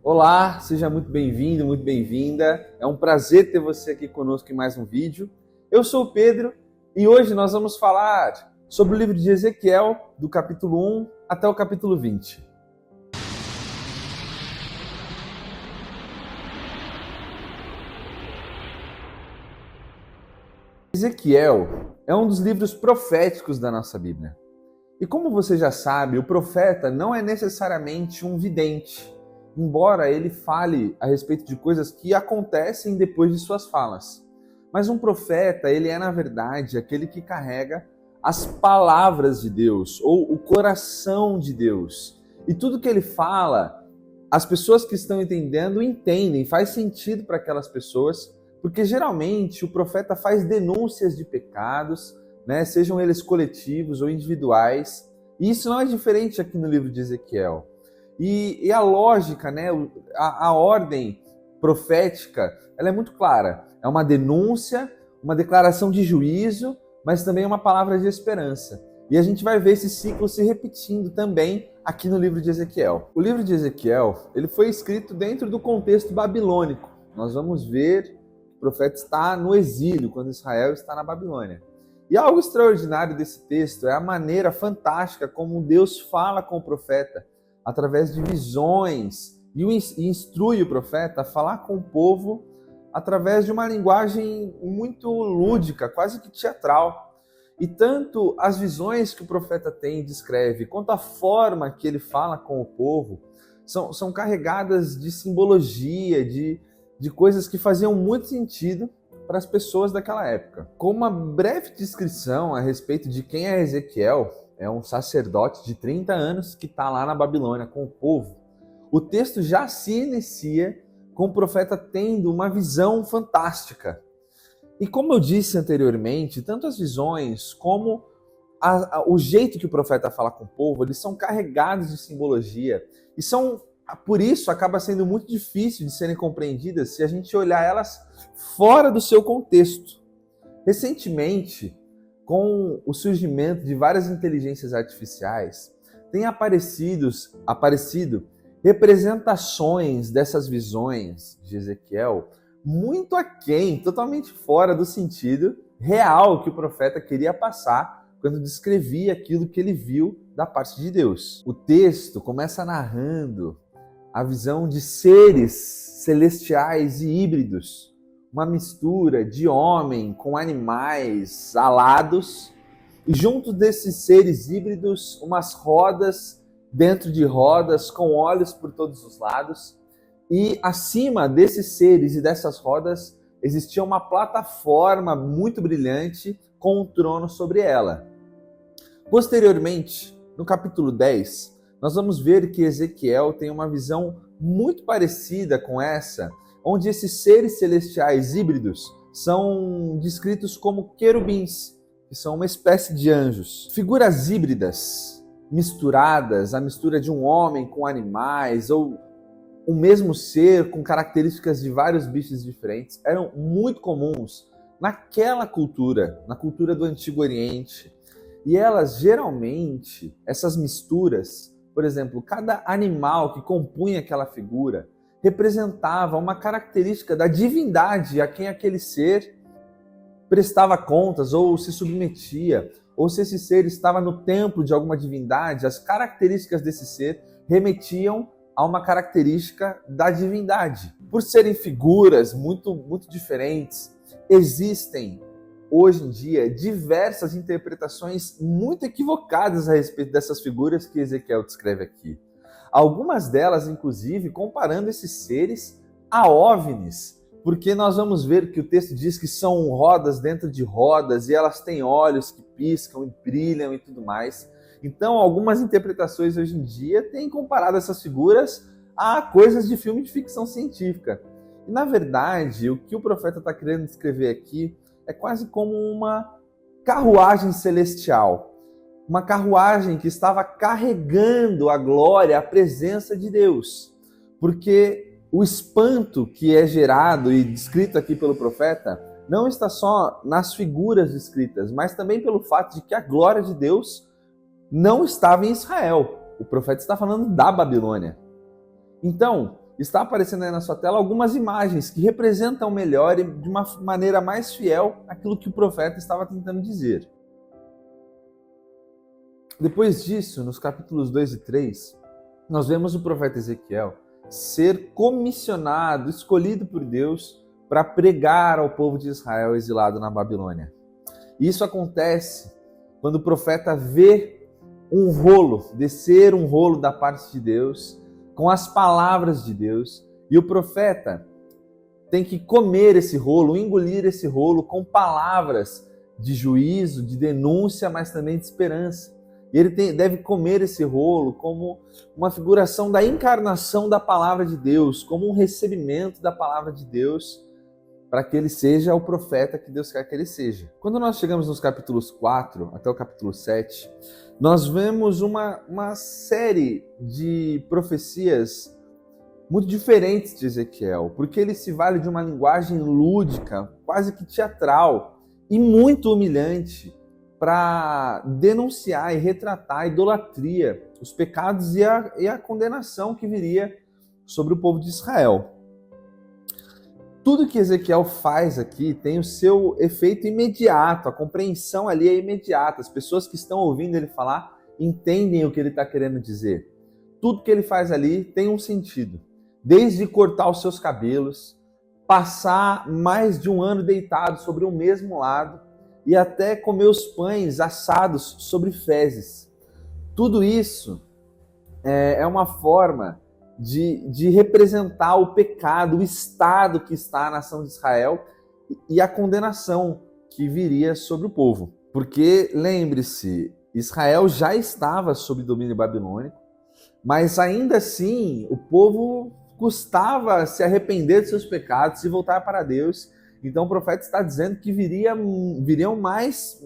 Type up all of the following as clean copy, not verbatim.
Olá, seja muito bem-vindo, muito bem-vinda. É um prazer ter você aqui conosco em mais um vídeo. Eu sou o Pedro e hoje nós vamos falar sobre o livro de Ezequiel, do capítulo 1 até o capítulo 20. Ezequiel é um dos livros proféticos da nossa Bíblia. E como você já sabe, o profeta não é necessariamente um vidente, embora ele fale a respeito de coisas que acontecem depois de suas falas. Mas um profeta, ele é, na verdade, aquele que carrega as palavras de Deus, ou o coração de Deus. E tudo que ele fala, as pessoas que estão entendendo, entendem, faz sentido para aquelas pessoas, porque geralmente o profeta faz denúncias de pecados, né, sejam eles coletivos ou individuais. E isso não é diferente aqui no livro de Ezequiel. E a lógica, né, a ordem profética, ela é muito clara. É uma denúncia, uma declaração de juízo, mas também uma palavra de esperança. E a gente vai ver esse ciclo se repetindo também aqui no livro de Ezequiel. O livro de Ezequiel, ele foi escrito dentro do contexto babilônico. Nós vamos ver que o profeta está no exílio, quando Israel está na Babilônia. E algo extraordinário desse texto é a maneira fantástica como Deus fala com o profeta, através de visões, e instrui o profeta a falar com o povo através de uma linguagem muito lúdica, quase que teatral. E tanto as visões que o profeta tem e descreve, quanto a forma que ele fala com o povo, são carregadas de simbologia, de coisas que faziam muito sentido para as pessoas daquela época. Com uma breve descrição a respeito de quem é Ezequiel, é um sacerdote de 30 anos que está lá na Babilônia com o povo. O texto já se inicia com o profeta tendo uma visão fantástica. E como eu disse anteriormente, tanto as visões como o jeito que o profeta fala com o povo, eles são carregados de simbologia. E por isso acaba sendo muito difícil de serem compreendidas se a gente olhar elas fora do seu contexto. Recentemente, com o surgimento de várias inteligências artificiais, têm aparecido representações dessas visões de Ezequiel muito aquém, totalmente fora do sentido real que o profeta queria passar quando descrevia aquilo que ele viu da parte de Deus. O texto começa narrando a visão de seres celestiais e híbridos, uma mistura de homem com animais alados, e junto desses seres híbridos, umas rodas dentro de rodas, com olhos por todos os lados, e acima desses seres e dessas rodas existia uma plataforma muito brilhante com um trono sobre ela. Posteriormente, no capítulo 10, nós vamos ver que Ezequiel tem uma visão muito parecida com essa, onde esses seres celestiais híbridos são descritos como querubins, que são uma espécie de anjos. Figuras híbridas, misturadas, a mistura de um homem com animais, ou o mesmo ser com características de vários bichos diferentes, eram muito comuns naquela cultura, na cultura do Antigo Oriente. E elas, geralmente, essas misturas, por exemplo, cada animal que compunha aquela figura representava uma característica da divindade a quem aquele ser prestava contas ou se submetia, ou se esse ser estava no templo de alguma divindade, as características desse ser remetiam a uma característica da divindade. Por serem figuras muito diferentes, existem hoje em dia diversas interpretações muito equivocadas a respeito dessas figuras que Ezequiel descreve aqui. Algumas delas, inclusive, comparando esses seres a OVNIs, porque nós vamos ver que o texto diz que são rodas dentro de rodas e elas têm olhos que piscam e brilham e tudo mais. Então, algumas interpretações hoje em dia têm comparado essas figuras a coisas de filme de ficção científica. E, na verdade, o que o profeta está querendo descrever aqui é quase como uma carruagem celestial. Uma carruagem que estava carregando a glória, a presença de Deus. Porque o espanto que é gerado e descrito aqui pelo profeta não está só nas figuras descritas, mas também pelo fato de que a glória de Deus não estava em Israel. O profeta está falando da Babilônia. Então, está aparecendo aí na sua tela algumas imagens que representam melhor e de uma maneira mais fiel aquilo que o profeta estava tentando dizer. Depois disso, nos capítulos 2 e 3, nós vemos o profeta Ezequiel ser comissionado, escolhido por Deus para pregar ao povo de Israel exilado na Babilônia. Isso acontece quando o profeta vê descer um rolo da parte de Deus, com as palavras de Deus, e o profeta tem que comer esse rolo, engolir esse rolo com palavras de juízo, de denúncia, mas também de esperança. E ele deve comer esse rolo como uma figuração da encarnação da palavra de Deus, como um recebimento da palavra de Deus, para que ele seja o profeta que Deus quer que ele seja. Quando nós chegamos nos capítulos 4 até o capítulo 7, nós vemos uma série de profecias muito diferentes de Ezequiel, porque ele se vale de uma linguagem lúdica, quase que teatral, e muito humilhante, para denunciar e retratar a idolatria, os pecados e a condenação que viria sobre o povo de Israel. Tudo que Ezequiel faz aqui tem o seu efeito imediato, a compreensão ali é imediata. As pessoas que estão ouvindo ele falar entendem o que ele está querendo dizer. Tudo que ele faz ali tem um sentido. Desde cortar os seus cabelos, passar mais de um ano deitado sobre o mesmo lado e até comer os pães assados sobre fezes. Tudo isso é uma forma de representar o pecado, o estado que está a nação de Israel e a condenação que viria sobre o povo. Porque, lembre-se, Israel já estava sob domínio babilônico, mas ainda assim o povo custava se arrepender de seus pecados e voltar para Deus. Então o profeta está dizendo que viriam mais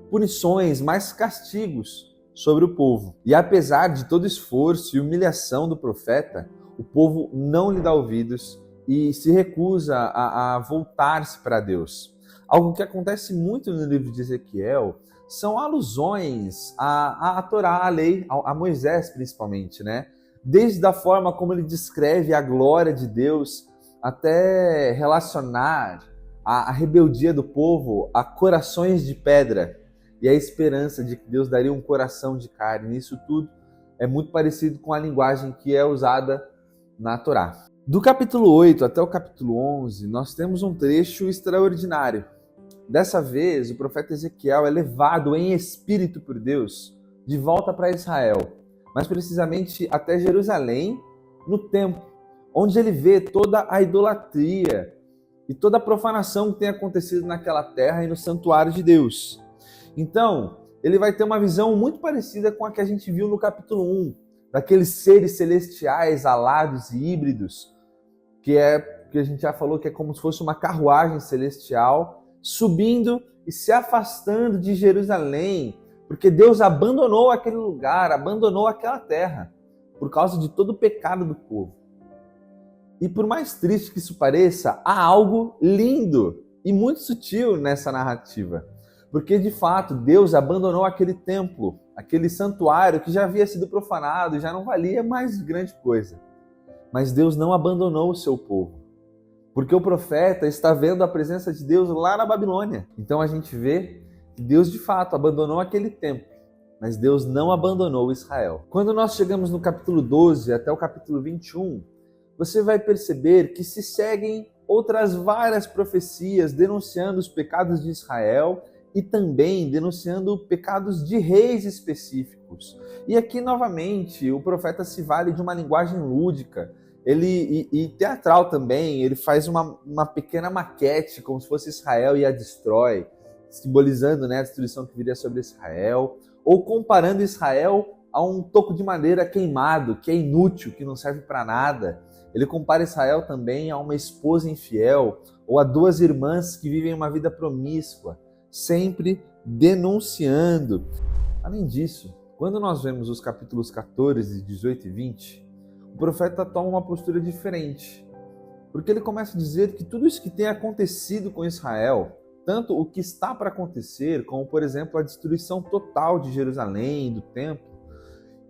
punições, mais castigos sobre o povo. E apesar de todo esforço e humilhação do profeta, o povo não lhe dá ouvidos e se recusa a voltar-se para Deus. Algo que acontece muito no livro de Ezequiel são alusões à Torá, à lei, a Moisés principalmente, né? Desde a forma como ele descreve a glória de Deus, até relacionar a rebeldia do povo a corações de pedra e a esperança de que Deus daria um coração de carne. Isso tudo é muito parecido com a linguagem que é usada na Torá. Do capítulo 8 até o capítulo 11, nós temos um trecho extraordinário. Dessa vez, o profeta Ezequiel é levado em espírito por Deus de volta para Israel, mais precisamente até Jerusalém, no templo, onde ele vê toda a idolatria e toda a profanação que tem acontecido naquela terra e no santuário de Deus. Então, ele vai ter uma visão muito parecida com a que a gente viu no capítulo 1, daqueles seres celestiais, alados e híbridos, que a gente já falou que é como se fosse uma carruagem celestial, subindo e se afastando de Jerusalém, porque Deus abandonou aquele lugar, abandonou aquela terra, por causa de todo o pecado do povo. E por mais triste que isso pareça, há algo lindo e muito sutil nessa narrativa. Porque, de fato, Deus abandonou aquele templo, aquele santuário que já havia sido profanado e já não valia mais grande coisa. Mas Deus não abandonou o seu povo. Porque o profeta está vendo a presença de Deus lá na Babilônia. Então a gente vê que Deus, de fato, abandonou aquele templo. Mas Deus não abandonou Israel. Quando nós chegamos no capítulo 12 até o capítulo 21, você vai perceber que se seguem outras várias profecias denunciando os pecados de Israel e também denunciando pecados de reis específicos. E aqui, novamente, o profeta se vale de uma linguagem lúdica e teatral também. Ele faz uma pequena maquete, como se fosse Israel e a destrói, simbolizando, né, a destruição que viria sobre Israel, ou comparando Israel a um toco de madeira queimado, que é inútil, que não serve para nada. Ele compara Israel também a uma esposa infiel, ou a duas irmãs que vivem uma vida promíscua, sempre denunciando. Além disso, quando nós vemos os capítulos 14, 18 e 20, o profeta toma uma postura diferente, porque ele começa a dizer que tudo isso que tem acontecido com Israel, tanto o que está para acontecer, como, por exemplo, a destruição total de Jerusalém, do templo,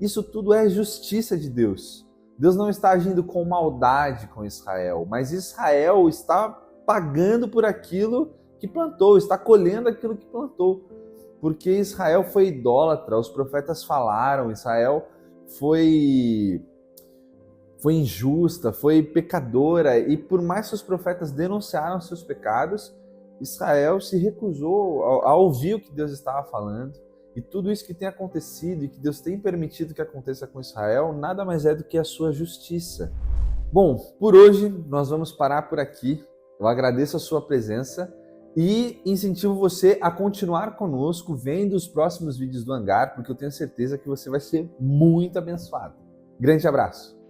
isso tudo é justiça de Deus. Deus não está agindo com maldade com Israel, mas Israel está pagando por aquilo que plantou, está colhendo aquilo que plantou. Porque Israel foi idólatra, os profetas falaram, Israel foi injusta, foi pecadora, e por mais que os profetas denunciaram seus pecados, Israel se recusou a ouvir o que Deus estava falando. E tudo isso que tem acontecido e que Deus tem permitido que aconteça com Israel, nada mais é do que a sua justiça. Bom, por hoje nós vamos parar por aqui. Eu agradeço a sua presença e incentivo você a continuar conosco vendo os próximos vídeos do Hangar, porque eu tenho certeza que você vai ser muito abençoado. Grande abraço!